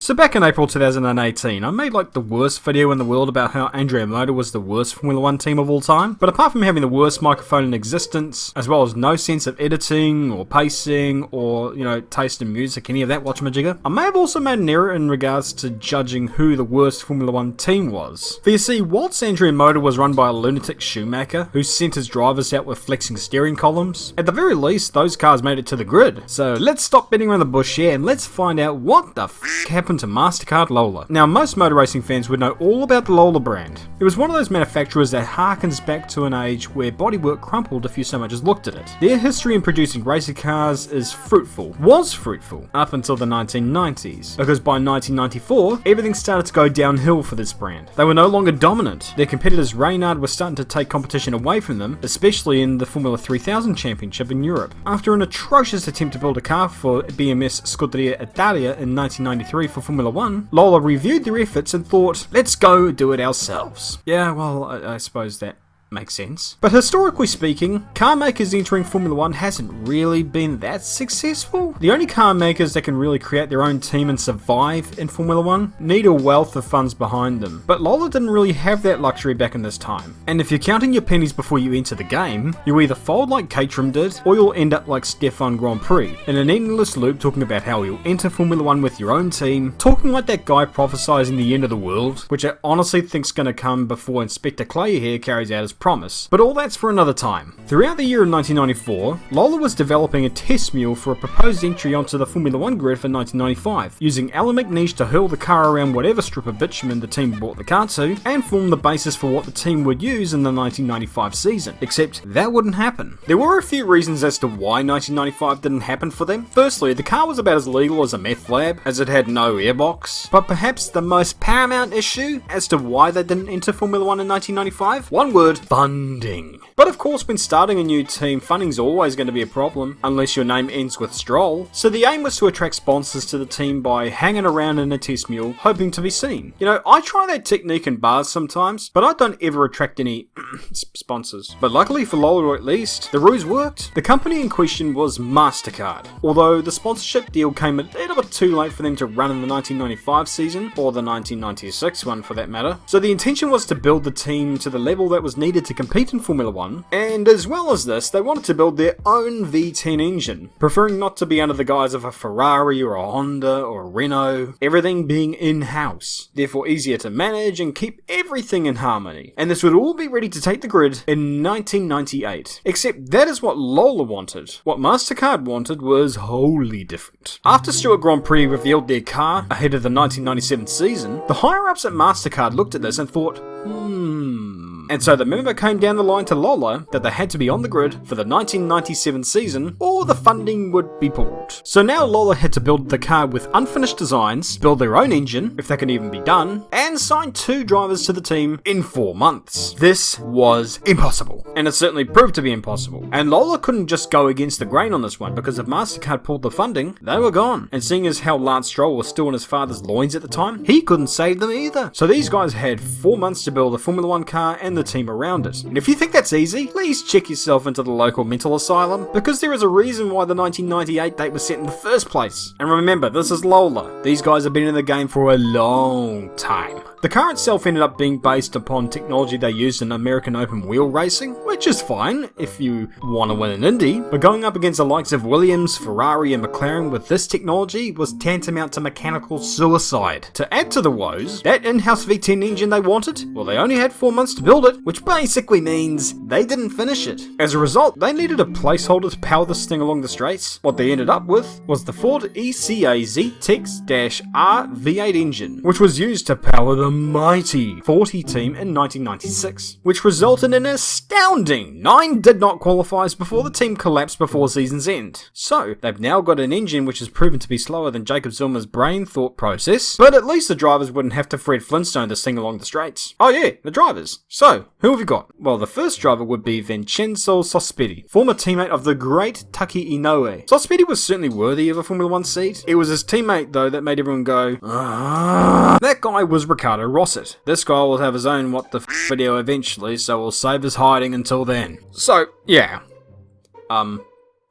So back in April 2018, I made like the worst video in the world about how Andrea Moda was the worst Formula 1 team of all time. But apart from having the worst microphone in existence, as well as no sense of editing or pacing or, taste in music, any of that whatchamajigger, I may have also made an error in regards to judging who the worst Formula 1 team was. For you see, whilst Andrea Moda was run by a lunatic Schumacher who sent his drivers out with flexing steering columns, at the very least those cars made it to the grid. So let's stop beating around the bush here and let's find out what the f*** happened to Mastercard Lola. Now, most motor racing fans would know all about the Lola brand. It was one of those manufacturers that harkens back to an age where bodywork crumpled if you so much as looked at it. Their history in producing racing cars was fruitful, up until the 1990s, because by 1994, everything started to go downhill for this brand. They were no longer dominant. Their competitors Reynard were starting to take competition away from them, especially in the Formula 3000 Championship in Europe. After an atrocious attempt to build a car for BMS Scuderia Italia in 1993 for Formula 1, Lola reviewed their efforts and thought, let's go do it ourselves. Yeah, well, I suppose that makes sense. But historically speaking, car makers entering Formula 1 hasn't really been that successful. The only car makers that can really create their own team and survive in Formula 1 need a wealth of funds behind them. But Lola didn't really have that luxury back in this time. And if you're counting your pennies before you enter the game, you either fold like Caterham did, or you'll end up like Stefan Grand Prix, in an endless loop talking about how you'll enter Formula 1 with your own team, talking like that guy prophesizing the end of the world, which I honestly think's gonna come before Inspector Clayhair carries out his promise. But all that's for another time. Throughout the year of 1994, Lola was developing a test mule for a proposed entry onto the Formula 1 grid for 1995, using Alumagneche to hurl the car around whatever strip of bitumen the team brought the car to, and form the basis for what the team would use in the 1995 season. Except that wouldn't happen. There were a few reasons as to why 1995 didn't happen for them. Firstly, the car was about as legal as a meth lab, as it had no airbox. But perhaps the most paramount issue as to why they didn't enter Formula 1 in 1995? One word: funding. But of course, when starting a new team, funding's always going to be a problem, unless your name ends with Stroll. So the aim was to attract sponsors to the team by hanging around in a test mule, hoping to be seen. I try that technique in bars sometimes, but I don't ever attract any sponsors. But luckily for Lola at least, the ruse worked. The company in question was Mastercard, although the sponsorship deal came a little bit too late for them to run in the 1995 season, or the 1996 one for that matter. So the intention was to build the team to the level that was needed to compete in Formula 1, and as well as this, they wanted to build their own V10 engine, preferring not to be under the guise of a Ferrari or a Honda or a Renault, everything being in-house, therefore easier to manage and keep everything in harmony. And this would all be ready to take the grid in 1998. Except that is what Lola wanted. What Mastercard wanted was wholly different. After Stewart Grand Prix revealed their car ahead of the 1997 season, the higher-ups at Mastercard looked at this and thought, And so the memo came down the line to Lola that they had to be on the grid for the 1997 season or the funding would be pulled. So now Lola had to build the car with unfinished designs, build their own engine, if that could even be done, and sign 2 drivers to the team in 4 months. This was impossible, and it certainly proved to be impossible. And Lola couldn't just go against the grain on this one, because if Mastercard pulled the funding, they were gone. And seeing as how Lance Stroll was still in his father's loins at the time, he couldn't save them either. So these guys had 4 months to build a Formula 1 car and the team around it. And if you think that's easy, please check yourself into the local mental asylum, because there is a reason why the 1998 date was set in the first place. And remember, this is Lola. These guys have been in the game for a long time. The car itself ended up being based upon technology they used in American open wheel racing, which is fine if you want to win an Indy, but going up against the likes of Williams, Ferrari and McLaren with this technology was tantamount to mechanical suicide. To add to the woes, that in-house V10 engine they wanted, well, they only had 4 months to build it, which basically means they didn't finish it. As a result, they needed a placeholder to power this thing along the straights. What they ended up with was the Ford ECA Z-Tex-R V8 engine, which was used to power the mighty 40 team in 1996, which resulted in an astounding 9 did not qualifies before the team collapsed before season's end. So, they've now got an engine which has proven to be slower than Jacob Zillmer's brain thought process, but at least the drivers wouldn't have to Fred Flintstone this thing along the straights. Oh yeah, the drivers. So, who have you got? Well, the first driver would be Vincenzo Sospetti, former teammate of the great Taki Inoue. Sospetti was certainly worthy of a Formula 1 seat. It was his teammate, though, that made everyone go, ah. That guy was Ricardo Rosset. This guy will have his own what the video eventually, so we'll save his hiding until then. So, yeah.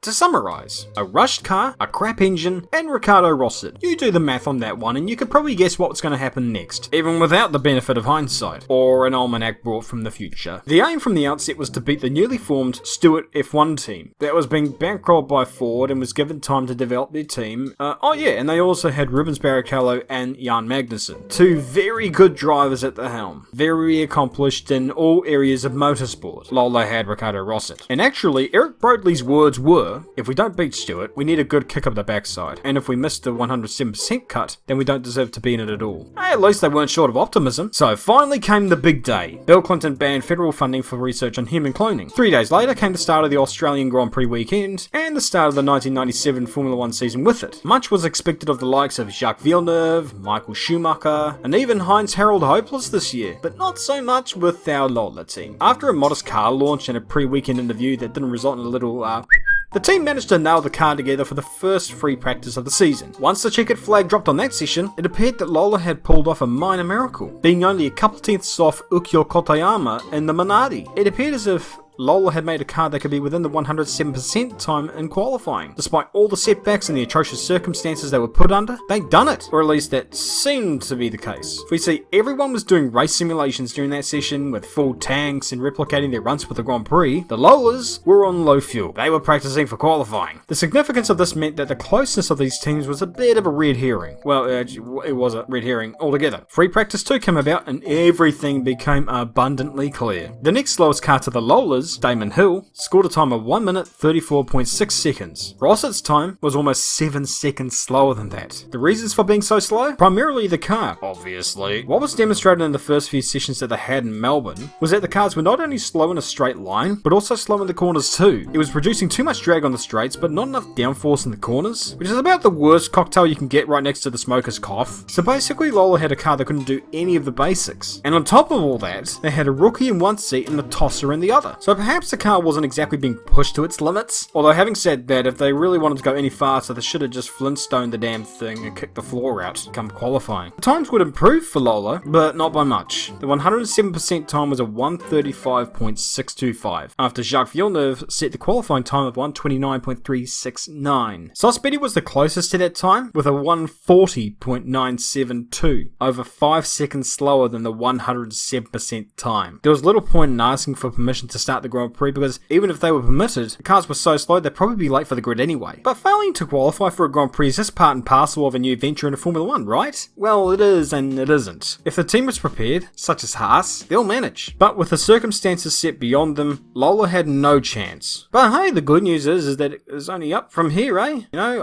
To summarise, a rushed car, a crap engine, and Ricardo Rosset. You do the math on that one and you could probably guess what's going to happen next, even without the benefit of hindsight, or an almanac brought from the future. The aim from the outset was to beat the newly formed Stewart F1 team that was being bankrolled by Ford and was given time to develop their team. And they also had Rubens Barrichello and Jan Magnussen, two very good drivers at the helm, very accomplished in all areas of motorsport. Lola had Ricardo Rosset. And actually, Eric Broadley's words were, if we don't beat Stewart, we need a good kick up the backside, and if we miss the 107% cut, then we don't deserve to be in it at all. At least they weren't short of optimism. So finally came the big day. Bill Clinton banned federal funding for research on human cloning. 3 days later came the start of the Australian Grand Prix weekend, and the start of the 1997 Formula 1 season with it. Much was expected of the likes of Jacques Villeneuve, Michael Schumacher, and even Heinz-Harald Hopeless this year, but not so much with our Lola team. After a modest car launch and a pre-weekend interview that didn't result in a little, the team managed to nail the car together for the first free practice of the season. Once the checkered flag dropped on that session, it appeared that Lola had pulled off a minor miracle, being only a couple tenths off Ukyo Kotayama in the Minardi. It appeared as if Lola had made a car that could be within the 107% time in qualifying. Despite all the setbacks and the atrocious circumstances they were put under, they'd done it. Or at least that seemed to be the case. We see everyone was doing race simulations during that session with full tanks and replicating their runs for the Grand Prix. The Lolas were on low fuel. They were practicing for qualifying. The significance of this meant that the closeness of these teams was a bit of a red herring. Well, it was a red herring altogether. Free practice 2 came about and everything became abundantly clear. The next slowest car to the Lolas, Damon Hill, scored a time of 1 minute 34.6 seconds. Rossett's time was almost 7 seconds slower than that. The reasons for being so slow? Primarily the car, obviously. What was demonstrated in the first few sessions that they had in Melbourne was that the cars were not only slow in a straight line, but also slow in the corners too. It was producing too much drag on the straights, but not enough downforce in the corners, which is about the worst cocktail you can get right next to the smoker's cough. So basically Lola had a car that couldn't do any of the basics. And on top of all that, they had a rookie in one seat and a tosser in the other. So perhaps the car wasn't exactly being pushed to its limits. Although having said that, if they really wanted to go any faster, they should have just Flintstone the damn thing and kicked the floor out come qualifying. The times would improve for Lola, but not by much. The 107% time was a 135.625, after Jacques Villeneuve set the qualifying time of 129.369. Sauce was the closest to that time, with a 140.972, over 5 seconds slower than the 107% time. There was little point in asking for permission to start the Grand Prix because even if they were permitted, the cars were so slow they'd probably be late for the grid anyway. But failing to qualify for a Grand Prix is just part and parcel of a new venture into Formula 1, right? Well, it is and it isn't. If the team was prepared, such as Haas, they'll manage. But with the circumstances set beyond them, Lola had no chance. But hey, the good news is that it's only up from here, eh? You know,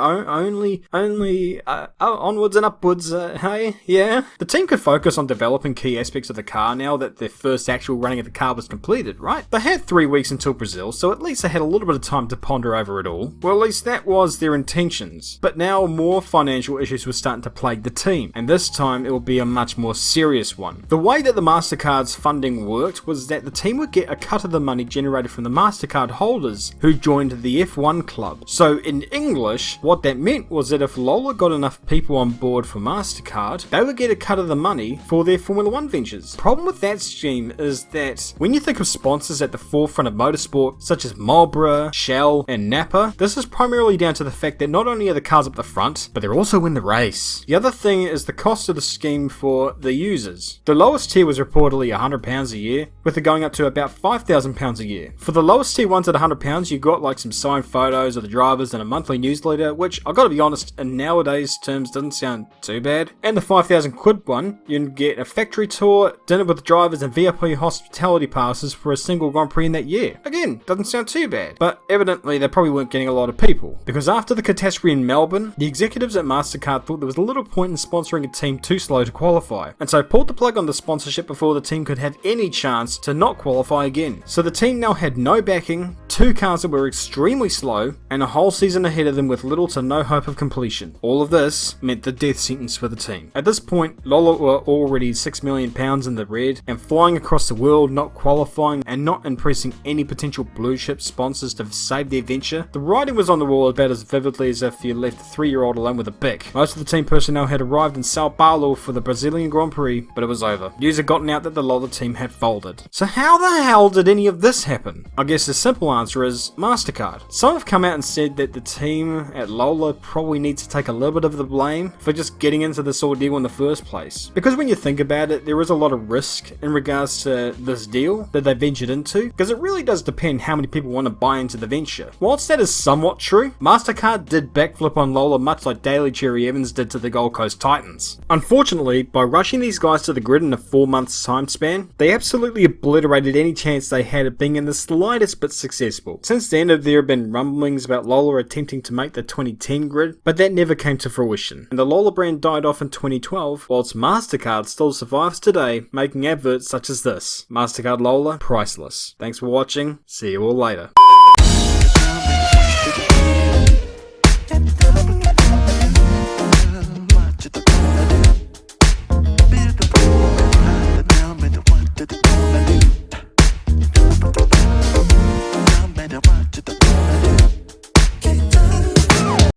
only onwards and upwards, hey? Yeah? The team could focus on developing key aspects of the car now that their first actual running of the car was completed, right? They had 3 weeks until Brazil, so at least they had a little bit of time to ponder over it all. Well, at least that was their intentions. But now more financial issues were starting to plague the team, and this time it will be a much more serious one. The way that the Mastercard's funding worked was that the team would get a cut of the money generated from the Mastercard holders who joined the F1 club. So in English, what that meant was that if Lola got enough people on board for Mastercard, they would get a cut of the money for their Formula 1 ventures. The problem with that scheme is that when you think of sponsors at the forefront of motorsport, such as Marlboro, Shell, and Napa, this is primarily down to the fact that not only are the cars up the front, but they're also in the race. The other thing is the cost of the scheme for the users. The lowest tier was reportedly £100 a year, with it going up to about £5,000 a year. For the lowest tier ones at £100, you got like some signed photos of the drivers and a monthly newsletter, which I gotta be honest, in nowadays terms doesn't sound too bad. And the £5,000 one, you can get a factory tour, dinner with the drivers, and VIP hospitality passes for a single Grand Prix in that year. Again, doesn't sound too bad, but evidently they probably weren't getting a lot of people, because after the catastrophe in Melbourne, the executives at Mastercard thought there was a little point in sponsoring a team too slow to qualify, and so pulled the plug on the sponsorship before the team could have any chance to not qualify again. So the team now had no backing, 2 cars that were extremely slow, and a whole season ahead of them with little to no hope of completion. All of this meant the death sentence for the team. At this point, Lola were already £6 million in the red, and flying across the world, not qualifying, and not impressing impressing any potential blue chip sponsors to save their venture. The writing was on the wall about as vividly as if you left a 3-year-old alone with a bic. Most of the team personnel had arrived in Sao Paulo for the Brazilian Grand Prix, but it was over. News had gotten out that the Lola team had folded. So how the hell did any of this happen? I guess the simple answer is Mastercard. Some have come out and said that the team at Lola probably needs to take a little bit of the blame for just getting into this ordeal in the first place. Because when you think about it, there is a lot of risk in regards to this deal that they ventured into, because it really does depend how many people want to buy into the venture. Whilst that is somewhat true, Mastercard did backflip on Lola much like Daly Cherry Evans did to the Gold Coast Titans. Unfortunately, by rushing these guys to the grid in a 4 months time span, they absolutely obliterated any chance they had of being in the slightest bit successful. Since then, there have been rumblings about Lola attempting to make the 2010 grid, but that never came to fruition. And the Lola brand died off in 2012, whilst Mastercard still survives today, making adverts such as this. Mastercard Lola, priceless. Thanks for watching, see you all later.